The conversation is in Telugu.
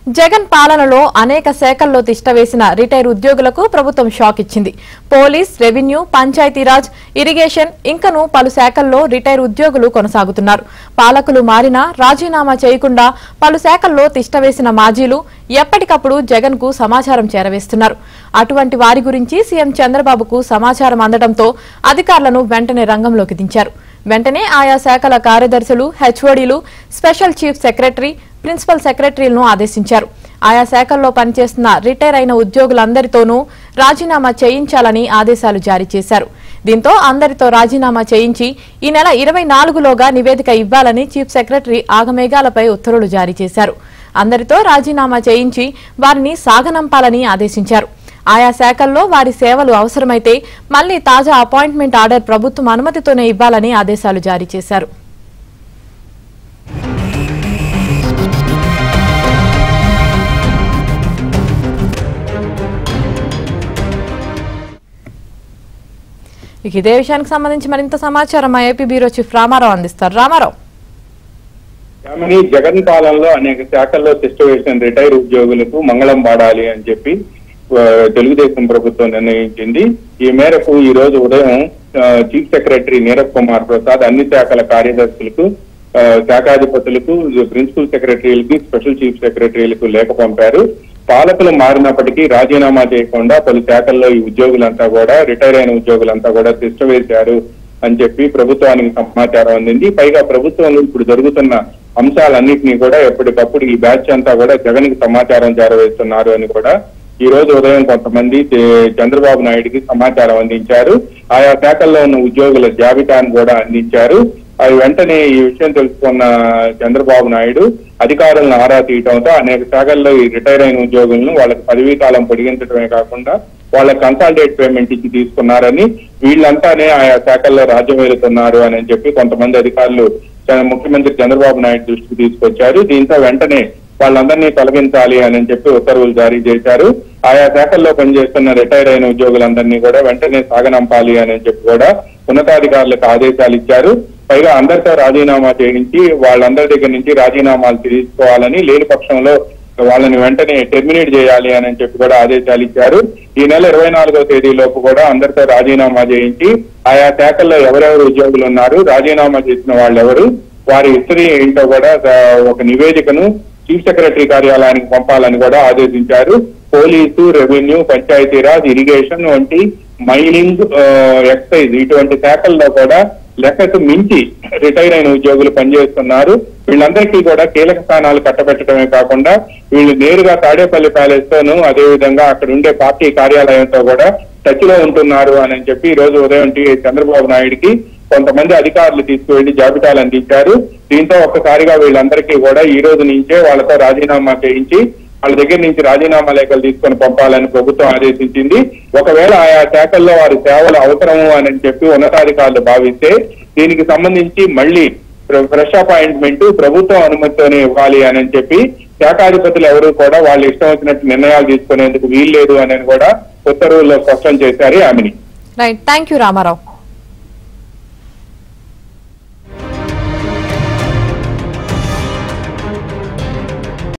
జగన్ పాలనలో అనేక శాఖల్లో తిష్టవేసిన రిటైర్ ఉద్యోగులకు ప్రభుత్వం షాక్ ఇచ్చింది. పోలీస్, రెవెన్యూ, పంచాయతీరాజ్, ఇరిగేషన్ ఇంకను పలు శాఖల్లో రిటైర్ ఉద్యోగులు కొనసాగుతున్నారు. పాలకులు మారినా రాజీనామా చేయకుండా పలు శాఖల్లో తిష్టవేసిన మాజీలు ఎప్పటికప్పుడు జగన్ కు సమాచారం చేరవేస్తున్నారు. అటువంటి వారి గురించి సీఎం చంద్రబాబుకు సమాచారం అందడంతో అధికారులను వెంటనే రంగంలోకి దించారు. వెంటనే ఆయా శాఖల కార్యదర్శులు, హెచ్ఓడీలు, స్పెషల్ చీఫ్ సెక్రటరీ, ప్రిన్సిపల్ సెక్రటరీలను ఆదేశించారు. ఆయా శాఖల్లో పనిచేస్తున్న రిటైర్ అయిన ఉద్యోగులందరితోనూ రాజీనామా చేయించాలని ఆదేశాలు జారీ చేశారు. దీంతో అందరితో రాజీనామా చేయించి ఈ నెల 24లోగా నివేదిక ఇవ్వాలని చీఫ్ సెక్రటరీ ఆగమేఘాలపై ఉత్తర్వులు జారీ చేశారు. అందరితో రాజీనామా చేయించి వారిని సాగనంపాలని ఆదేశించారు. ఆయా శాఖల్లో వారి సేవలు అవసరమైతే మళ్లీ తాజా అపాయింట్మెంట్ ఆర్డర్ ప్రభుత్వం అనుమతితోనే ఇవ్వాలని ఆదేశాలు జారీ చేశారు. ఇదే విషయానికి సంబంధించి మరింత సమాచారం మా ఏపీ బ్యూరో చీఫ్ రామారావు అందిస్తారు. రామారావు, జగన్ పాలనలో అనేక శాఖల్లో తిష్టవేసిన రిటైర్ ఉద్యోగులకు మంగళం పాడాలి అని చెప్పి తెలుగుదేశం ప్రభుత్వం నిర్ణయించింది. ఈ మేరకు ఈ రోజు ఉదయం చీఫ్ సెక్రటరీ నీరబ్ కుమార్ ప్రసాద్ అన్ని శాఖల కార్యదర్శులకు, శాఖాధిపతులకు, ప్రిన్సిపల్ సెక్రటరీలకు, స్పెషల్ చీఫ్ సెక్రటరీలకు లేఖ పంపారు. పాలకులు మారినప్పటికీ రాజీనామా చేయకుండా పలు శాఖల్లో ఈ ఉద్యోగులంతా కూడా, రిటైర్ అయిన ఉద్యోగులంతా కూడా తిష్టవేశారు అని చెప్పి ప్రభుత్వానికి సమాచారం అందింది. పైగా ప్రభుత్వంలో ఇప్పుడు జరుగుతున్న అంశాలన్నింటినీ కూడా ఎప్పటికప్పుడు ఈ బ్యాచ్ అంతా కూడా జగన్ కి సమాచారం చేరవేస్తున్నారు అని కూడా ఈ రోజు ఉదయం కొంతమంది చంద్రబాబు నాయుడికి సమాచారం అందించారు. ఆయా శాఖల్లో ఉన్న ఉద్యోగుల జాబితాను కూడా అందించారు. అవి వెంటనే ఈ విషయం తెలుసుకున్న చంద్రబాబు నాయుడు అధికారులను ఆరా తీయడంతో అనేక శాఖల్లో ఈ రిటైర్ అయిన ఉద్యోగులను వాళ్ళకి పదవీ కాలం పొడిగించడమే కాకుండా వాళ్ళకి కన్సాలిడేట్ పేమెంట్ ఇచ్చి తీసుకున్నారని, వీళ్ళంతానే ఆయా శాఖల్లో రాజ్యం వెళుతున్నారు అని చెప్పి కొంతమంది అధికారులు ముఖ్యమంత్రి చంద్రబాబు నాయుడు దృష్టికి తీసుకొచ్చారు. దీంతో వెంటనే వాళ్ళందరినీ తొలగించాలి అని చెప్పి ఉత్తర్వులు జారీ చేశారు. ఆయా శాఖల్లో పనిచేస్తున్న రిటైర్ అయిన ఉద్యోగులందరినీ కూడా వెంటనే సాగనంపాలి అని చెప్పి కూడా ఉన్నతాధికారులకు ఆదేశాలు ఇచ్చారు. పైగా అందరితో రాజీనామా చేయించి వాళ్ళందరి దగ్గర నుంచి రాజీనామాలు తీసుకోవాలని, లేని పక్షంలో వాళ్ళని వెంటనే టెర్మినేట్ చేయాలి అని చెప్పి కూడా ఆదేశాలు ఇచ్చారు. ఈ నెల 24వ తేదీలోపు కూడా అందరితో రాజీనామా చేయించి ఆయా శాఖల్లో ఎవరెవరు ఉద్యోగులు ఉన్నారు, రాజీనామా చేసిన వాళ్ళెవరు, వారి హిస్టరీ ఏంటో కూడా ఒక నివేదికను చీఫ్ సెక్రటరీ కార్యాలయానికి పంపాలని కూడా ఆదేశించారు. పోలీసు, రెవెన్యూ, పంచాయతీరాజ్, ఇరిగేషన్ వంటి మైనింగ్, ఎక్సైజ్ ఇటువంటి శాఖల్లో కూడా లెక్కకు మించి రిటైర్ అయిన ఉద్యోగులు పనిచేస్తున్నారు. వీళ్ళందరికీ కూడా కీలక స్థానాలు కట్టబెట్టడమే కాకుండా వీళ్ళు నేరుగా తాడేపల్లి ప్యాలెస్ తోనూ అదేవిధంగా అక్కడ ఉండే పార్టీ కార్యాలయంతో కూడా టచ్ లో ఉంటున్నారు అని చెప్పి ఈ రోజు ఉదయం చంద్రబాబు నాయుడికి కొంతమంది అధికారులు తీసుకువెళ్లి జాబితాలు అందించారు. దీంతో ఒక్కసారిగా వీళ్ళందరికీ కూడా ఈ రోజు నుంచే వాళ్ళతో రాజీనామా చేయించి వాళ్ళ దగ్గర నుంచి రాజీనామా లేఖలు తీసుకొని పంపాలని ప్రభుత్వం ఆదేశించింది. ఒకవేళ ఆయా శాఖల్లో వారి సేవలు అవసరము అని చెప్పి ఉన్నతాధికారులు భావిస్తే దీనికి సంబంధించి మళ్లీ ఫ్రెష్ అపాయింట్మెంట్ ప్రభుత్వం అనుమతితోనే ఇవ్వాలి అని చెప్పి శాఖాధిపతులు ఎవరు కూడా వాళ్ళు ఇష్టం వచ్చినట్టు నిర్ణయాలు తీసుకునేందుకు వీల్లేదు అని కూడా ఉత్తర్వుల్లో స్పష్టం చేశారు. ఆమెని రైట్, థ్యాంక్ యూ రామారావు.